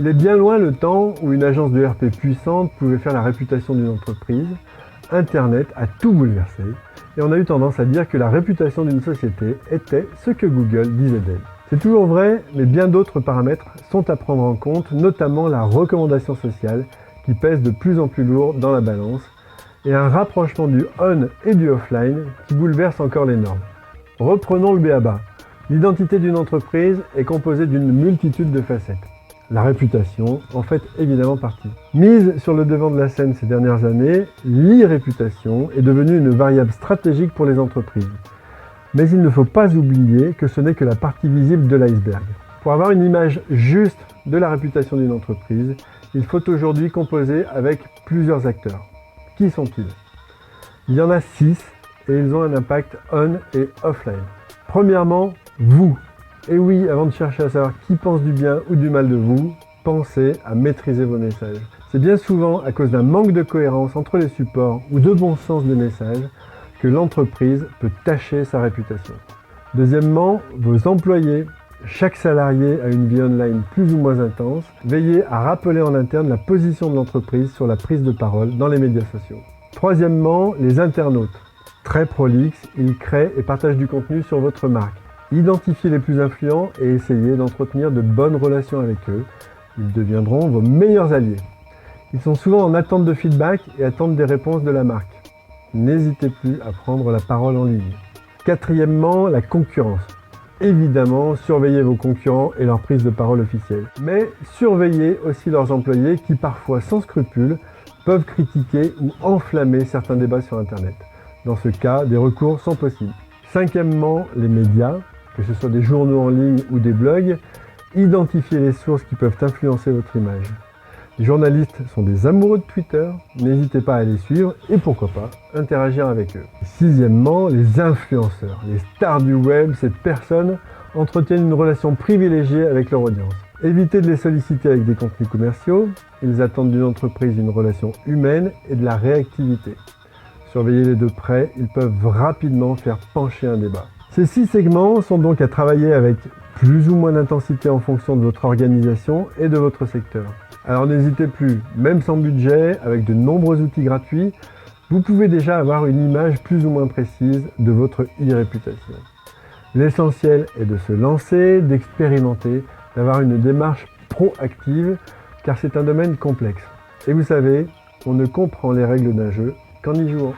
Il est bien loin le temps où une agence de RP puissante pouvait faire la réputation d'une entreprise. Internet a tout bouleversé et on a eu tendance à dire que la réputation d'une société était ce que Google disait d'elle. C'est toujours vrai, mais bien d'autres paramètres sont à prendre en compte, notamment la recommandation sociale qui pèse de plus en plus lourd dans la balance et un rapprochement du on et du offline qui bouleverse encore les normes. Reprenons le b.a.-ba. L'identité d'une entreprise est composée d'une multitude de facettes. La réputation en fait évidemment partie. Mise sur le devant de la scène ces dernières années, l'e-réputation est devenue une variable stratégique pour les entreprises. Mais il ne faut pas oublier que ce n'est que la partie visible de l'iceberg. Pour avoir une image juste de la réputation d'une entreprise, il faut aujourd'hui composer avec plusieurs acteurs. Qui sont-ils? Il y en a 6 et ils ont un impact on et offline. Premièrement, vous. Et oui, avant de chercher à savoir qui pense du bien ou du mal de vous, pensez à maîtriser vos messages. C'est bien souvent à cause d'un manque de cohérence entre les supports ou de bon sens des messages que l'entreprise peut tacher sa réputation. Deuxièmement, vos employés. Chaque salarié a une vie online plus ou moins intense. Veillez à rappeler en interne la position de l'entreprise sur la prise de parole dans les médias sociaux. Troisièmement, les internautes. Très prolixes, ils créent et partagent du contenu sur votre marque. Identifiez les plus influents et essayez d'entretenir de bonnes relations avec eux. Ils deviendront vos meilleurs alliés. Ils sont souvent en attente de feedback et attendent des réponses de la marque. N'hésitez plus à prendre la parole en ligne. Quatrièmement, la concurrence. Évidemment, surveillez vos concurrents et leur prise de parole officielle. Mais surveillez aussi leurs employés qui, parfois sans scrupules, peuvent critiquer ou enflammer certains débats sur Internet. Dans ce cas, des recours sont possibles. Cinquièmement, les médias, que ce soit des journaux en ligne ou des blogs, identifiez les sources qui peuvent influencer votre image. Les journalistes sont des amoureux de Twitter, n'hésitez pas à les suivre et pourquoi pas interagir avec eux. Sixièmement, les influenceurs, les stars du web, ces personnes entretiennent une relation privilégiée avec leur audience. Évitez de les solliciter avec des contenus commerciaux, ils attendent d'une entreprise une relation humaine et de la réactivité. Surveillez-les de près, ils peuvent rapidement faire pencher un débat. Ces 6 segments sont donc à travailler avec plus ou moins d'intensité en fonction de votre organisation et de votre secteur. Alors n'hésitez plus, même sans budget, avec de nombreux outils gratuits, vous pouvez déjà avoir une image plus ou moins précise de votre e-réputation. L'essentiel est de se lancer, d'expérimenter, d'avoir une démarche proactive, car c'est un domaine complexe. Et vous savez, on ne comprend les règles d'un jeu qu'en y jouant.